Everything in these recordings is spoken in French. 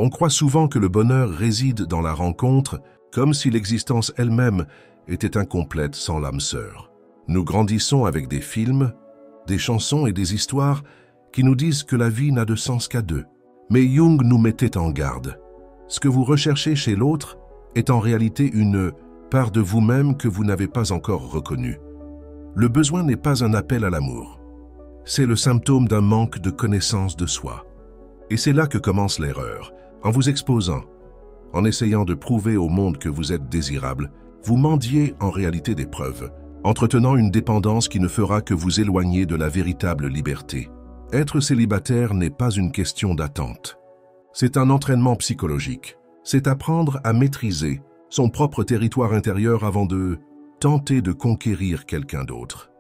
On croit souvent que le bonheur réside dans la rencontre, comme si l'existence elle-même était incomplète sans l'âme sœur. Nous grandissons avec des films, des chansons et des histoires qui nous disent que la vie n'a de sens qu'à deux. Mais Jung nous mettait en garde. Ce que vous recherchez chez l'autre est en réalité une part de vous-même que vous n'avez pas encore reconnue. Le besoin n'est pas un appel à l'amour. C'est le symptôme d'un manque de connaissance de soi. Et c'est là que commence l'erreur. En vous exposant, en essayant de prouver au monde que vous êtes désirable, vous mendiez en réalité des preuves, entretenant une dépendance qui ne fera que vous éloigner de la véritable liberté. Être célibataire n'est pas une question d'attente. C'est un entraînement psychologique. C'est apprendre à maîtriser son propre territoire intérieur avant de tenter de conquérir quelqu'un d'autre.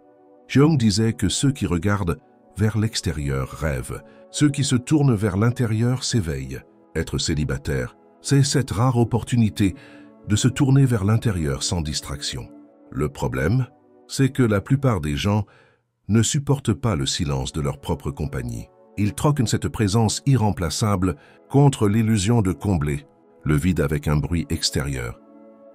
Jung disait que ceux qui regardent vers l'extérieur rêvent, ceux qui se tournent vers l'intérieur s'éveillent. Être célibataire, c'est cette rare opportunité de se tourner vers l'intérieur sans distraction. Le problème, c'est que la plupart des gens ne supportent pas le silence de leur propre compagnie. Ils troquent cette présence irremplaçable contre l'illusion de combler le vide avec un bruit extérieur.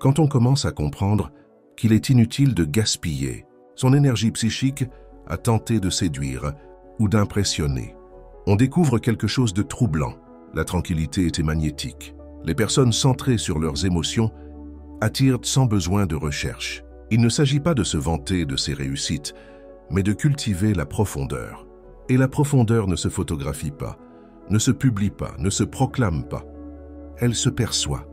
Quand on commence à comprendre qu'il est inutile de gaspiller son énergie psychique à tenter de séduire ou d'impressionner, on découvre quelque chose de troublant. La tranquillité était magnétique. Les personnes centrées sur leurs émotions attirent sans besoin de recherche. Il ne s'agit pas de se vanter de ses réussites, mais de cultiver la profondeur. Et la profondeur ne se photographie pas, ne se publie pas, ne se proclame pas. Elle se perçoit.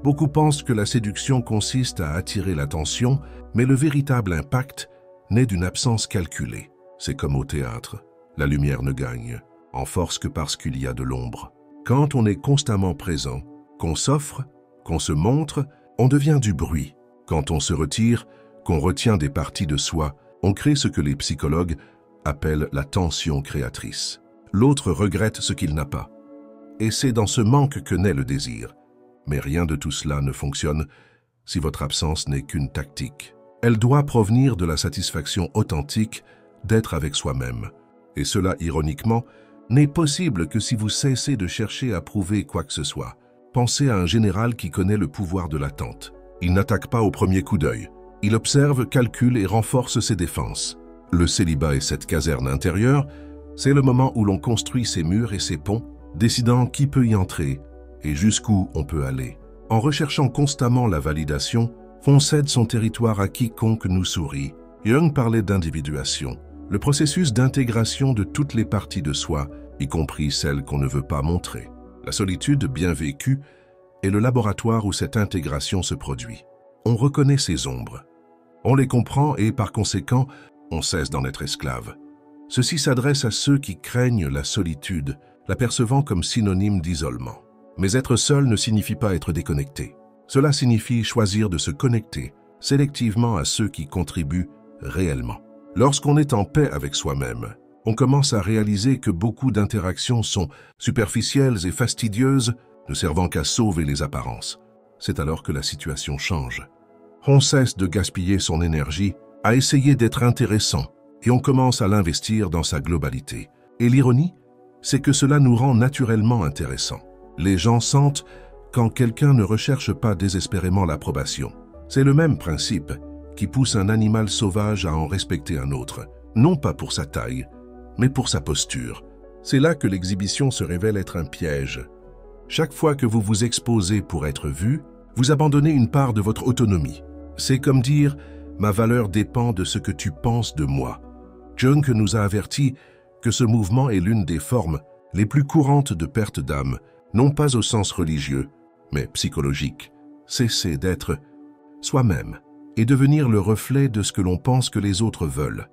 Beaucoup pensent que la séduction consiste à attirer l'attention, mais le véritable impact naît d'une absence calculée. C'est comme au théâtre. La lumière ne gagne en force que parce qu'il y a de l'ombre. Quand on est constamment présent, qu'on s'offre, qu'on se montre, on devient du bruit. Quand on se retire, qu'on retient des parties de soi, on crée ce que les psychologues appellent la tension créatrice. L'autre regrette ce qu'il n'a pas. Et c'est dans ce manque que naît le désir. Mais rien de tout cela ne fonctionne si votre absence n'est qu'une tactique. Elle doit provenir de la satisfaction authentique d'être avec soi-même. Et cela, ironiquement, n'est possible que si vous cessez de chercher à prouver quoi que ce soit. Pensez à un général qui connaît le pouvoir de l'attente. Il n'attaque pas au premier coup d'œil. Il observe, calcule et renforce ses défenses. Le célibat et cette caserne intérieure, c'est le moment où l'on construit ses murs et ses ponts, décidant qui peut y entrer et jusqu'où on peut aller. En recherchant constamment la validation, on cède son territoire à quiconque nous sourit. Jung parlait d'individuation, le processus d'intégration de toutes les parties de soi, y compris celles qu'on ne veut pas montrer. La solitude bien vécue est le laboratoire où cette intégration se produit. On reconnaît ses ombres. On les comprend et, par conséquent, on cesse d'en être esclave. Ceci s'adresse à ceux qui craignent la solitude, la percevant comme synonyme d'isolement. Mais être seul ne signifie pas être déconnecté. Cela signifie choisir de se connecter sélectivement à ceux qui contribuent réellement. Lorsqu'on est en paix avec soi-même, on commence à réaliser que beaucoup d'interactions sont superficielles et fastidieuses, ne servant qu'à sauver les apparences. C'est alors que la situation change. On cesse de gaspiller son énergie à essayer d'être intéressant et on commence à l'investir dans sa globalité. Et l'ironie, c'est que cela nous rend naturellement intéressants. Les gens sentent quand quelqu'un ne recherche pas désespérément l'approbation. C'est le même principe qui pousse un animal sauvage à en respecter un autre, non pas pour sa taille, mais pour sa posture. C'est là que l'exhibition se révèle être un piège. Chaque fois que vous vous exposez pour être vu, vous abandonnez une part de votre autonomie. C'est comme dire « ma valeur dépend de ce que tu penses de moi ». Jung nous a averti que ce mouvement est l'une des formes les plus courantes de perte d'âme, non pas au sens religieux, mais psychologique. Cesser d'être soi-même et devenir le reflet de ce que l'on pense que les autres veulent.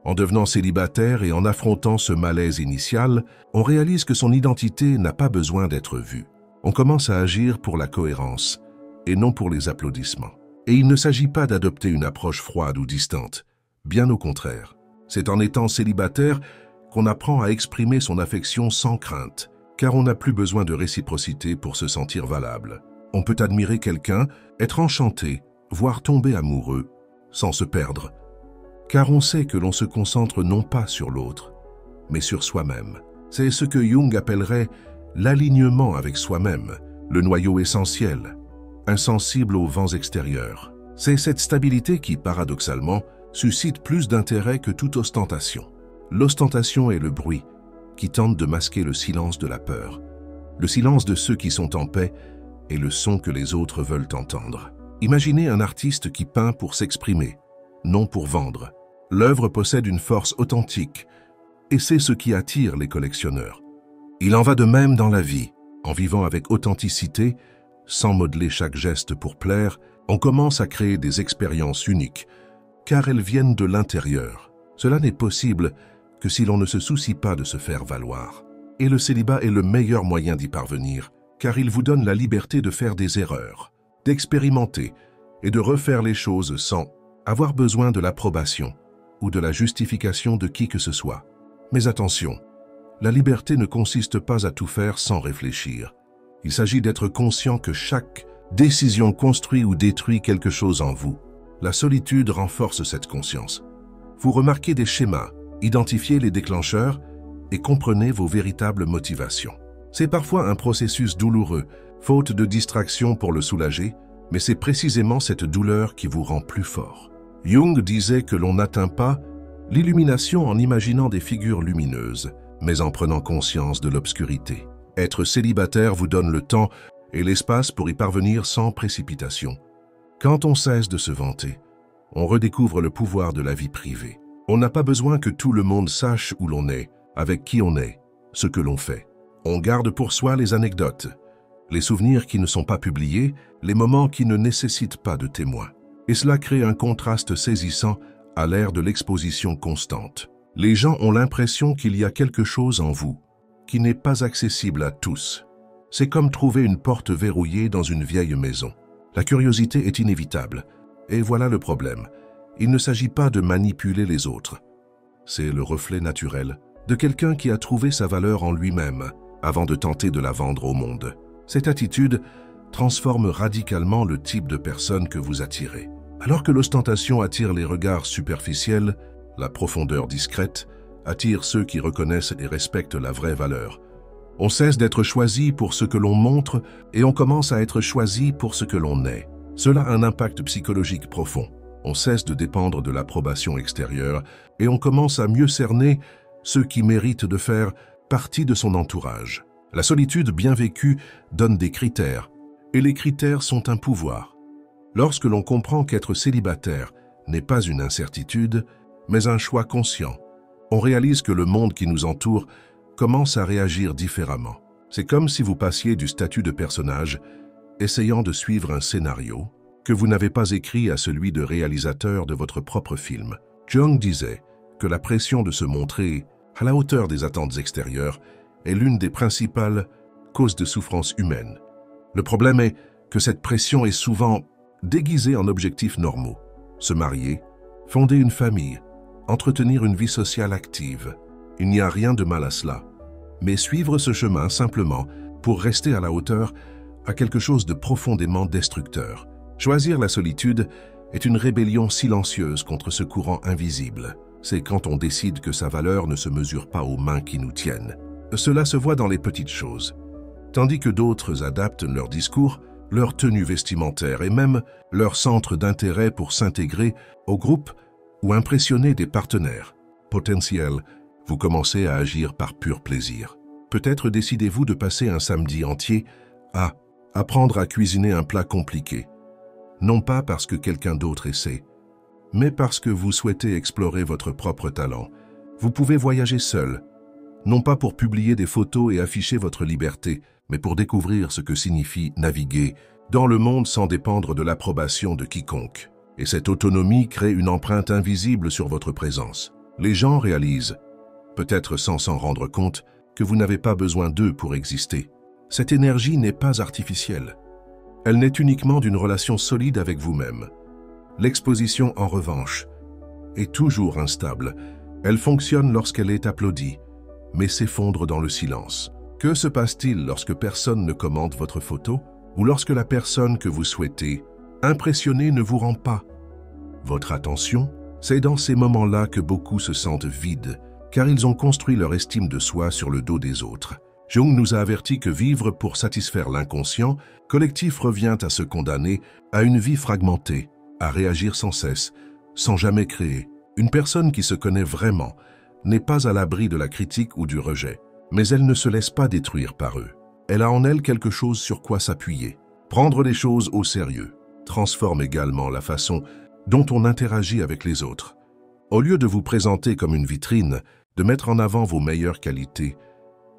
En devenant célibataire et en affrontant ce malaise initial, on réalise que son identité n'a pas besoin d'être vue. On commence à agir pour la cohérence et non pour les applaudissements. Et il ne s'agit pas d'adopter une approche froide ou distante, bien au contraire. C'est en étant célibataire qu'on apprend à exprimer son affection sans crainte, car on n'a plus besoin de réciprocité pour se sentir valable. On peut admirer quelqu'un, être enchanté, voire tomber amoureux, sans se perdre, car on sait que l'on se concentre non pas sur l'autre, mais sur soi-même. C'est ce que Jung appellerait l'alignement avec soi-même, le noyau essentiel, insensible aux vents extérieurs. C'est cette stabilité qui, paradoxalement, suscite plus d'intérêt que toute ostentation. L'ostentation est le bruit qui tente de masquer le silence de la peur, le silence de ceux qui sont en paix et le son que les autres veulent entendre. Imaginez un artiste qui peint pour s'exprimer, non pour vendre. L'œuvre possède une force authentique et c'est ce qui attire les collectionneurs. Il en va de même dans la vie. En vivant avec authenticité, sans modeler chaque geste pour plaire, on commence à créer des expériences uniques, car elles viennent de l'intérieur. Cela n'est possible que si l'on ne se soucie pas de se faire valoir. Et le célibat est le meilleur moyen d'y parvenir, car il vous donne la liberté de faire des erreurs, d'expérimenter et de refaire les choses sans avoir besoin de l'approbation ou de la justification de qui que ce soit. Mais attention, la liberté ne consiste pas à tout faire sans réfléchir. Il s'agit d'être conscient que chaque décision construit ou détruit quelque chose en vous. La solitude renforce cette conscience. Vous remarquez des schémas, identifiez les déclencheurs et comprenez vos véritables motivations. C'est parfois un processus douloureux, faute de distraction pour le soulager, mais c'est précisément cette douleur qui vous rend plus fort. Jung disait que l'on n'atteint pas l'illumination en imaginant des figures lumineuses, mais en prenant conscience de l'obscurité. Être célibataire vous donne le temps et l'espace pour y parvenir sans précipitation. Quand on cesse de se vanter, on redécouvre le pouvoir de la vie privée. On n'a pas besoin que tout le monde sache où l'on est, avec qui on est, ce que l'on fait. On garde pour soi les anecdotes, les souvenirs qui ne sont pas publiés, les moments qui ne nécessitent pas de témoins. Et cela crée un contraste saisissant à l'ère de l'exposition constante. Les gens ont l'impression qu'il y a quelque chose en vous qui n'est pas accessible à tous. C'est comme trouver une porte verrouillée dans une vieille maison. La curiosité est inévitable. Et voilà le problème. Il ne s'agit pas de manipuler les autres. C'est le reflet naturel de quelqu'un qui a trouvé sa valeur en lui-même avant de tenter de la vendre au monde. Cette attitude transforme radicalement le type de personne que vous attirez. Alors que l'ostentation attire les regards superficiels, la profondeur discrète attire ceux qui reconnaissent et respectent la vraie valeur. On cesse d'être choisi pour ce que l'on montre et on commence à être choisi pour ce que l'on est. Cela a un impact psychologique profond. On cesse de dépendre de l'approbation extérieure et on commence à mieux cerner ceux qui méritent de faire partie de son entourage. La solitude bien vécue donne des critères, et les critères sont un pouvoir. Lorsque l'on comprend qu'être célibataire n'est pas une incertitude, mais un choix conscient, on réalise que le monde qui nous entoure commence à réagir différemment. C'est comme si vous passiez du statut de personnage, essayant de suivre un scénario, que vous n'avez pas écrit à celui de réalisateur de votre propre film. Jung disait que la pression de se montrer à la hauteur des attentes extérieures est l'une des principales causes de souffrance humaine. Le problème est que cette pression est souvent déguisée en objectifs normaux. Se marier, fonder une famille, entretenir une vie sociale active. Il n'y a rien de mal à cela. Mais suivre ce chemin simplement pour rester à la hauteur a quelque chose de profondément destructeur. Choisir la solitude est une rébellion silencieuse contre ce courant invisible. C'est quand on décide que sa valeur ne se mesure pas aux mains qui nous tiennent. Cela se voit dans les petites choses. Tandis que d'autres adaptent leur discours, leur tenue vestimentaire et même leur centre d'intérêt pour s'intégrer au groupe ou impressionner des partenaires potentiels, vous commencez à agir par pur plaisir. Peut-être décidez-vous de passer un samedi entier à apprendre à cuisiner un plat compliqué. Non pas parce que quelqu'un d'autre essaie, mais parce que vous souhaitez explorer votre propre talent. Vous pouvez voyager seul, non pas pour publier des photos et afficher votre liberté, mais pour découvrir ce que signifie naviguer dans le monde sans dépendre de l'approbation de quiconque. Et cette autonomie crée une empreinte invisible sur votre présence. Les gens réalisent, peut-être sans s'en rendre compte, que vous n'avez pas besoin d'eux pour exister. Cette énergie n'est pas artificielle. Elle naît uniquement d'une relation solide avec vous-même. L'exposition, en revanche, est toujours instable. Elle fonctionne lorsqu'elle est applaudie, mais s'effondre dans le silence. Que se passe-t-il lorsque personne ne commente votre photo ou lorsque la personne que vous souhaitez impressionner ne vous rend pas votre attention? C'est dans ces moments-là que beaucoup se sentent vides, car ils ont construit leur estime de soi sur le dos des autres. Jung nous a averti que vivre pour satisfaire l'inconscient collectif revient à se condamner à une vie fragmentée, à réagir sans cesse, sans jamais créer. Une personne qui se connaît vraiment n'est pas à l'abri de la critique ou du rejet, mais elle ne se laisse pas détruire par eux. Elle a en elle quelque chose sur quoi s'appuyer. Prendre les choses au sérieux transforme également la façon dont on interagit avec les autres. Au lieu de vous présenter comme une vitrine, de mettre en avant vos meilleures qualités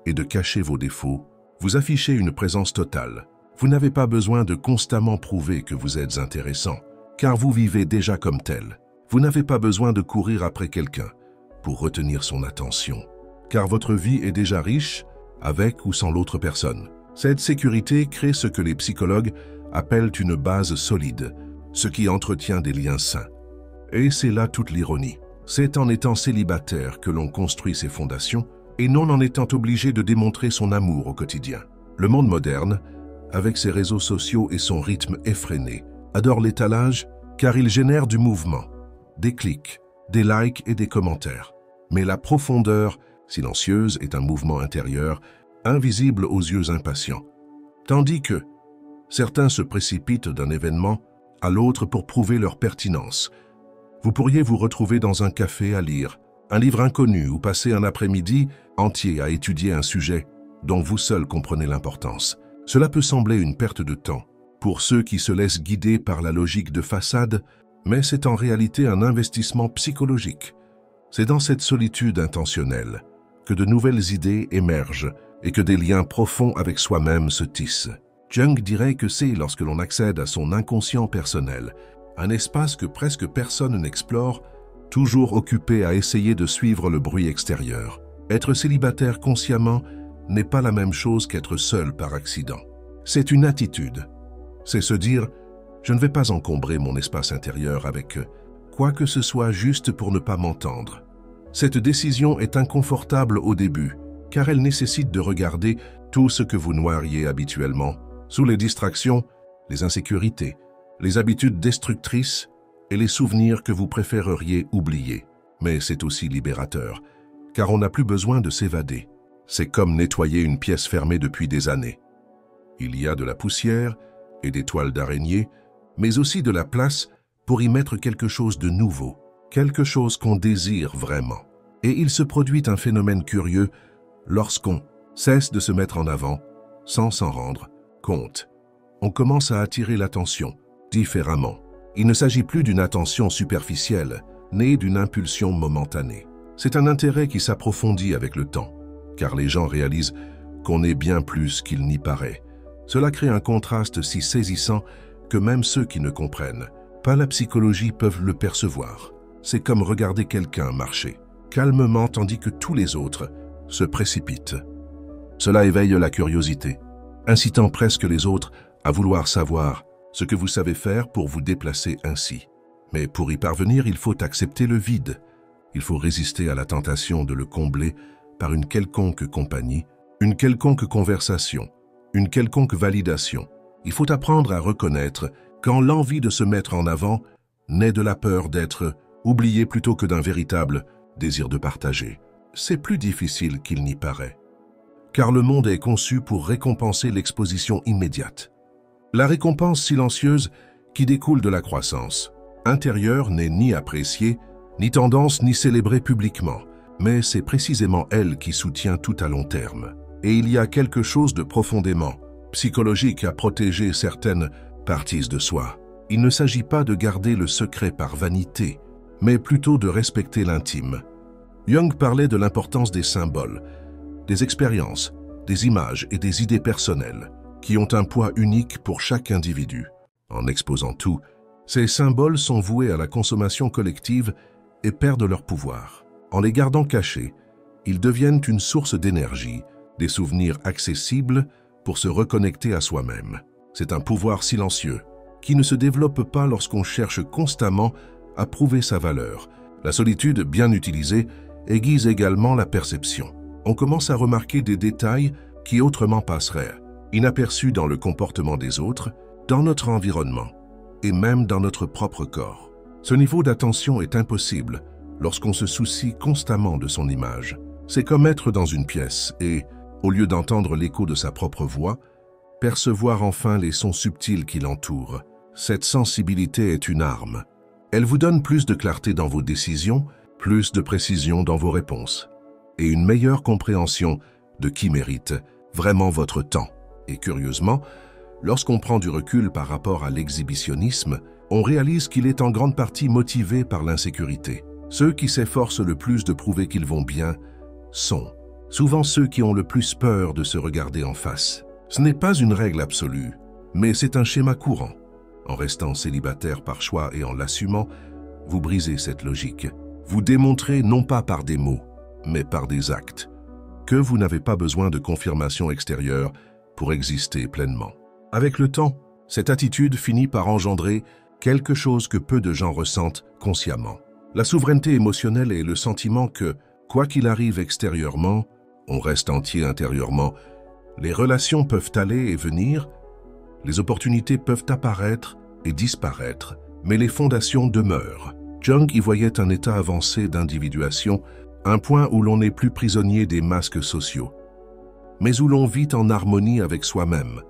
et de cacher vos défauts, vous affichez une présence totale. Vous n'avez pas besoin de constamment prouver que vous êtes intéressant, car vous vivez déjà comme tel. Vous n'avez pas besoin de courir après quelqu'un pour retenir son attention, car votre vie est déjà riche avec ou sans l'autre personne. Cette sécurité crée ce que les psychologues appellent une base solide, ce qui entretient des liens sains. Et c'est là toute l'ironie. C'est en étant célibataire que l'on construit ses fondations et non en étant obligé de démontrer son amour au quotidien. Le monde moderne, avec ses réseaux sociaux et son rythme effréné, adore l'étalage car il génère du mouvement, des clics, des likes et des commentaires. Mais la profondeur silencieuse est un mouvement intérieur, invisible aux yeux impatients. Tandis que certains se précipitent d'un événement à l'autre pour prouver leur pertinence. Vous pourriez vous retrouver dans un café à lire un livre inconnu ou passer un après-midi entier à étudier un sujet dont vous seul comprenez l'importance. Cela peut sembler une perte de temps pour ceux qui se laissent guider par la logique de façade, mais c'est en réalité un investissement psychologique. C'est dans cette solitude intentionnelle que de nouvelles idées émergent et que des liens profonds avec soi-même se tissent. Jung dirait que c'est lorsque l'on accède à son inconscient personnel, un espace que presque personne n'explore, toujours occupé à essayer de suivre le bruit extérieur. Être célibataire consciemment n'est pas la même chose qu'être seul par accident. C'est une attitude. C'est se dire « je ne vais pas encombrer mon espace intérieur avec quoi que ce soit juste pour ne pas m'entendre ». Cette décision est inconfortable au début, car elle nécessite de regarder tout ce que vous noiriez habituellement, sous les distractions, les insécurités, les habitudes destructrices et les souvenirs que vous préféreriez oublier. Mais c'est aussi libérateur, car on n'a plus besoin de s'évader. C'est comme nettoyer une pièce fermée depuis des années. Il y a de la poussière et des toiles d'araignée, mais aussi de la place pour y mettre quelque chose de nouveau, quelque chose qu'on désire vraiment. Et il se produit un phénomène curieux lorsqu'on cesse de se mettre en avant, sans s'en rendre compte. On commence à attirer l'attention différemment. Il ne s'agit plus d'une attention superficielle, née d'une impulsion momentanée. C'est un intérêt qui s'approfondit avec le temps, car les gens réalisent qu'on est bien plus qu'il n'y paraît. Cela crée un contraste si saisissant que même ceux qui ne comprennent pas la psychologie peuvent le percevoir. C'est comme regarder quelqu'un marcher calmement tandis que tous les autres se précipitent. Cela éveille la curiosité, incitant presque les autres à vouloir savoir ce que vous savez faire pour vous déplacer ainsi. Mais pour y parvenir, il faut accepter le vide. Il faut résister à la tentation de le combler par une quelconque compagnie, une quelconque conversation, une quelconque validation. Il faut apprendre à reconnaître quand l'envie de se mettre en avant naît de la peur d'être oublié plutôt que d'un véritable désir de partager. C'est plus difficile qu'il n'y paraît, car le monde est conçu pour récompenser l'exposition immédiate. La récompense silencieuse qui découle de la croissance intérieure n'est ni appréciée, ni tendance, ni célébrée publiquement, mais c'est précisément elle qui soutient tout à long terme. Et il y a quelque chose de profondément psychologique à protéger certaines parties de soi. Il ne s'agit pas de garder le secret par vanité, mais plutôt de respecter l'intime. Jung parlait de l'importance des symboles, des expériences, des images et des idées personnelles, qui ont un poids unique pour chaque individu. En exposant tout, ces symboles sont voués à la consommation collective et perdent leur pouvoir. En les gardant cachés, ils deviennent une source d'énergie, des souvenirs accessibles pour se reconnecter à soi-même. C'est un pouvoir silencieux, qui ne se développe pas lorsqu'on cherche constamment à prouver sa valeur. La solitude, bien utilisée, aiguise également la perception. On commence à remarquer des détails qui autrement passeraient, inaperçus dans le comportement des autres, dans notre environnement et même dans notre propre corps. Ce niveau d'attention est impossible lorsqu'on se soucie constamment de son image. C'est comme être dans une pièce et, Au lieu d'entendre l'écho de sa propre voix, percevoir enfin les sons subtils qui l'entourent. Cette sensibilité est une arme. Elle vous donne plus de clarté dans vos décisions, plus de précision dans vos réponses, et une meilleure compréhension de qui mérite vraiment votre temps. Et curieusement, lorsqu'on prend du recul par rapport à l'exhibitionnisme, on réalise qu'il est en grande partie motivé par l'insécurité. Ceux qui s'efforcent le plus de prouver qu'ils vont bien sont souvent ceux qui ont le plus peur de se regarder en face. Ce n'est pas une règle absolue, mais c'est un schéma courant. En restant célibataire par choix et en l'assumant, vous brisez cette logique. Vous démontrez non pas par des mots, mais par des actes, que vous n'avez pas besoin de confirmation extérieure pour exister pleinement. Avec le temps, cette attitude finit par engendrer quelque chose que peu de gens ressentent consciemment. La souveraineté émotionnelle est le sentiment que, quoi qu'il arrive extérieurement, on reste entier intérieurement. Les relations peuvent aller et venir, les opportunités peuvent apparaître et disparaître, mais les fondations demeurent. Jung y voyait un état avancé d'individuation, un point où l'on n'est plus prisonnier des masques sociaux, mais où l'on vit en harmonie avec soi-même,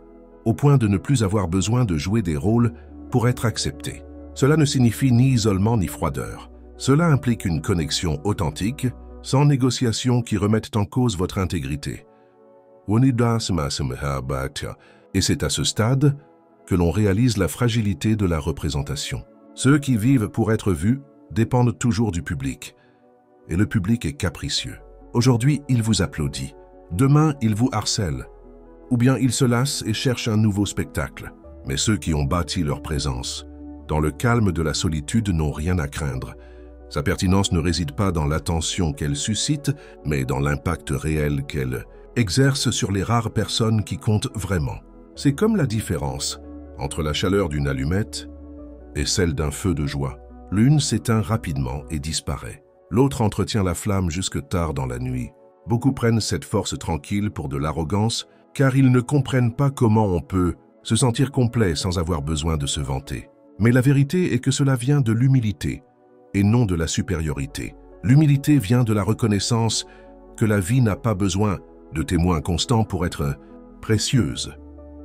au point de ne plus avoir besoin de jouer des rôles pour être accepté. Cela ne signifie ni isolement ni froideur. Cela implique une connexion authentique, sans négociation qui remettent en cause votre intégrité. Et c'est à ce stade que l'on réalise la fragilité de la représentation. Ceux qui vivent pour être vus dépendent toujours du public, et le public est capricieux. Aujourd'hui, il vous applaudit. Demain, il vous harcèle. Ou bien il se lasse et cherche un nouveau spectacle. Mais ceux qui ont bâti leur présence, dans le calme de la solitude, n'ont rien à craindre. Sa pertinence ne réside pas dans l'attention qu'elle suscite, mais dans l'impact réel qu'elle exerce sur les rares personnes qui comptent vraiment. C'est comme la différence entre la chaleur d'une allumette et celle d'un feu de joie. L'une s'éteint rapidement et disparaît. L'autre entretient la flamme jusque tard dans la nuit. Beaucoup prennent cette force tranquille pour de l'arrogance, car ils ne comprennent pas comment on peut se sentir complet sans avoir besoin de se vanter. Mais la vérité est que cela vient de l'humilité et non de la supériorité. L'humilité vient de la reconnaissance que la vie n'a pas besoin de témoins constants pour être précieuse,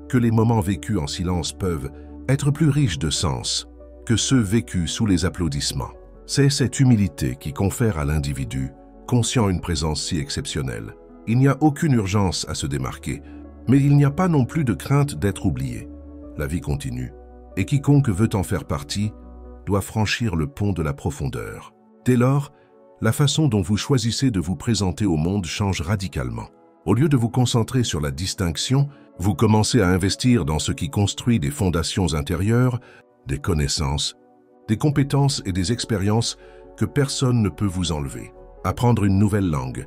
que les moments vécus en silence peuvent être plus riches de sens que ceux vécus sous les applaudissements. C'est cette humilité qui confère à l'individu, conscient une présence si exceptionnelle. Il n'y a aucune urgence à se démarquer, mais il n'y a pas non plus de crainte d'être oublié. La vie continue, et quiconque veut en faire partie doit franchir le pont de la profondeur. Dès lors, la façon dont vous choisissez de vous présenter au monde change radicalement. Au lieu de vous concentrer sur la distinction, vous commencez à investir dans ce qui construit des fondations intérieures, des connaissances, des compétences et des expériences que personne ne peut vous enlever. Apprendre une nouvelle langue,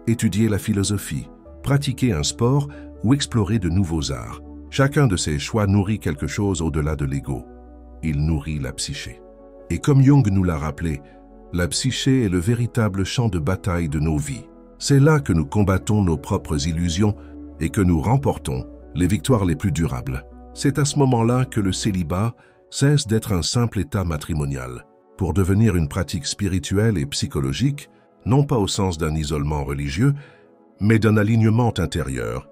étudier la philosophie, pratiquer un sport ou explorer de nouveaux arts. Chacun de ces choix nourrit quelque chose au-delà de l'ego. Il nourrit la psyché. Et comme Jung nous l'a rappelé, la psyché est le véritable champ de bataille de nos vies. C'est là que nous combattons nos propres illusions et que nous remportons les victoires les plus durables. C'est à ce moment-là que le célibat cesse d'être un simple état matrimonial, pour devenir une pratique spirituelle et psychologique, non pas au sens d'un isolement religieux, mais d'un alignement intérieur.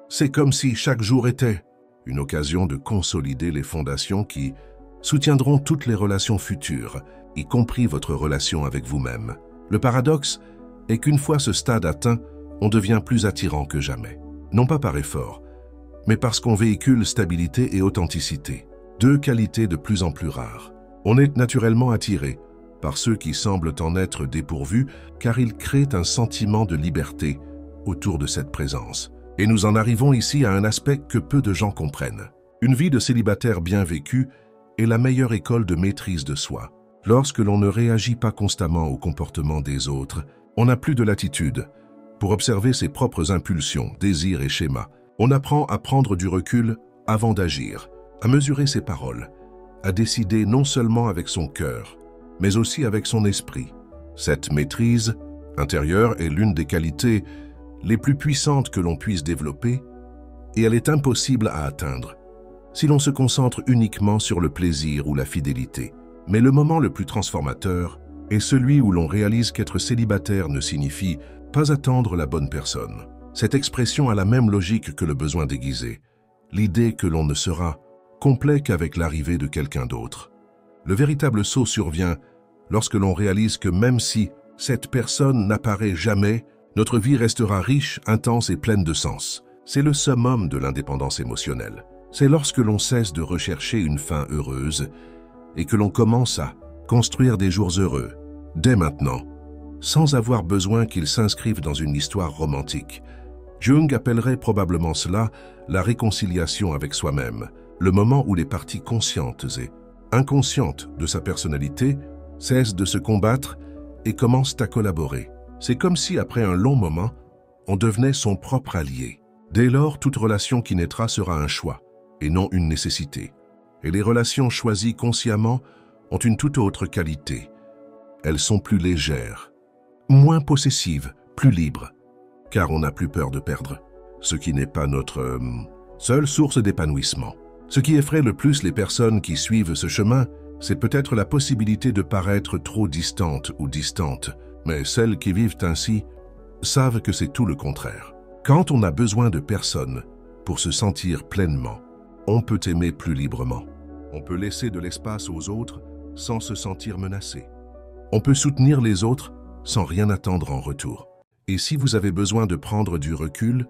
C'est comme si chaque jour était une occasion de consolider les fondations qui soutiendront toutes les relations futures, y compris votre relation avec vous-même. Le paradoxe est qu'une fois ce stade atteint, on devient plus attirant que jamais. Non pas par effort, mais parce qu'on véhicule stabilité et authenticité, deux qualités de plus en plus rares. On est naturellement attiré par ceux qui semblent en être dépourvus, car ils créent un sentiment de liberté autour de cette présence. Et nous en arrivons ici à un aspect que peu de gens comprennent. Une vie de célibataire bien vécue est la meilleure école de maîtrise de soi. Lorsque l'on ne réagit pas constamment au comportement des autres, on n'a plus de latitude pour observer ses propres impulsions, désirs et schémas. On apprend à prendre du recul avant d'agir, à mesurer ses paroles, à décider non seulement avec son cœur, mais aussi avec son esprit. Cette maîtrise intérieure est l'une des qualités les plus puissantes que l'on puisse développer, et elle est impossible à atteindre si l'on se concentre uniquement sur le plaisir ou la fidélité. Mais le moment le plus transformateur est celui où l'on réalise qu'être célibataire ne signifie pas attendre la bonne personne. Cette expression a la même logique que le besoin déguisé, l'idée que l'on ne sera complet qu'avec l'arrivée de quelqu'un d'autre. Le véritable saut survient lorsque l'on réalise que même si cette personne n'apparaît jamais, notre vie restera riche, intense et pleine de sens. C'est le summum de l'indépendance émotionnelle. C'est lorsque l'on cesse de rechercher une fin heureuse et que l'on commence à construire des jours heureux, dès maintenant, sans avoir besoin qu'ils s'inscrivent dans une histoire romantique. Jung appellerait probablement cela la réconciliation avec soi-même, le moment où les parties conscientes et inconscientes de sa personnalité cessent de se combattre et commencent à collaborer. C'est comme si, après un long moment, on devenait son propre allié. Dès lors, toute relation qui naîtra sera un choix, et non une nécessité. Et les relations choisies consciemment ont une toute autre qualité. Elles sont plus légères, moins possessives, plus libres, car on n'a plus peur de perdre, ce qui n'est pas notre seule source d'épanouissement. Ce qui effraie le plus les personnes qui suivent ce chemin, c'est peut-être la possibilité de paraître trop distante ou distante, mais celles qui vivent ainsi savent que c'est tout le contraire. Quand on a besoin de personne pour se sentir pleinement, on peut aimer plus librement. On peut laisser de l'espace aux autres sans se sentir menacé. On peut soutenir les autres sans rien attendre en retour. Et si vous avez besoin de prendre du recul,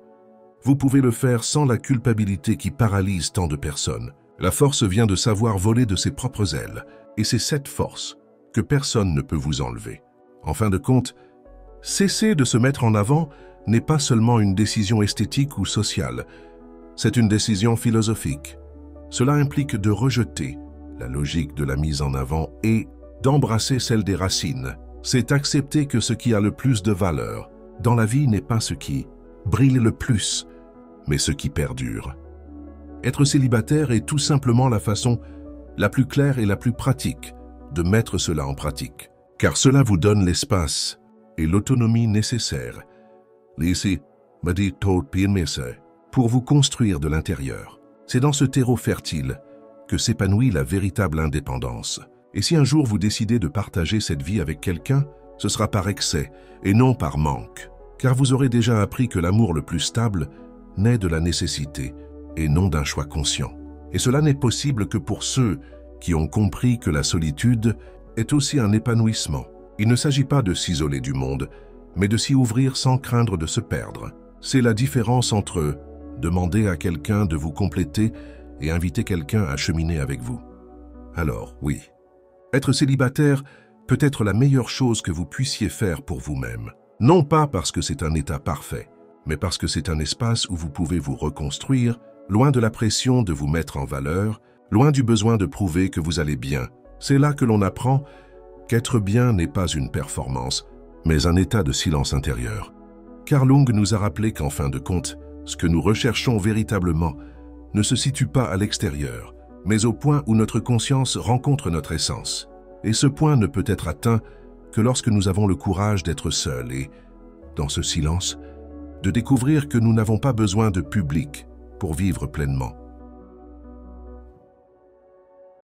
vous pouvez le faire sans la culpabilité qui paralyse tant de personnes. La force vient de savoir voler de ses propres ailes, et c'est cette force que personne ne peut vous enlever. En fin de compte, cesser de se mettre en avant n'est pas seulement une décision esthétique ou sociale, c'est une décision philosophique. Cela implique de rejeter la logique de la mise en avant et d'embrasser celle des racines. C'est accepter que ce qui a le plus de valeur dans la vie n'est pas ce qui brille le plus, mais ce qui perdure. Être célibataire est tout simplement la façon la plus claire et la plus pratique de mettre cela en pratique, car cela vous donne l'espace et l'autonomie nécessaires, pour vous construire de l'intérieur. C'est dans ce terreau fertile que s'épanouit la véritable indépendance. Et si un jour vous décidez de partager cette vie avec quelqu'un, ce sera par excès et non par manque, car vous aurez déjà appris que l'amour le plus stable naît de la nécessité et non d'un choix conscient. Et cela n'est possible que pour ceux qui ont compris que la solitude est aussi un épanouissement. Il ne s'agit pas de s'isoler du monde, mais de s'y ouvrir sans craindre de se perdre. C'est la différence entre demander à quelqu'un de vous compléter et inviter quelqu'un à cheminer avec vous. Alors, oui, être célibataire peut être la meilleure chose que vous puissiez faire pour vous-même. Non pas parce que c'est un état parfait, mais parce que c'est un espace où vous pouvez vous reconstruire, loin de la pression de vous mettre en valeur, loin du besoin de prouver que vous allez bien. C'est là que l'on apprend qu'être bien n'est pas une performance, mais un état de silence intérieur. Carl Jung nous a rappelé qu'en fin de compte, ce que nous recherchons véritablement ne se situe pas à l'extérieur, mais au point où notre conscience rencontre notre essence. Et ce point ne peut être atteint que lorsque nous avons le courage d'être seuls et, dans ce silence, de découvrir que nous n'avons pas besoin de public pour vivre pleinement.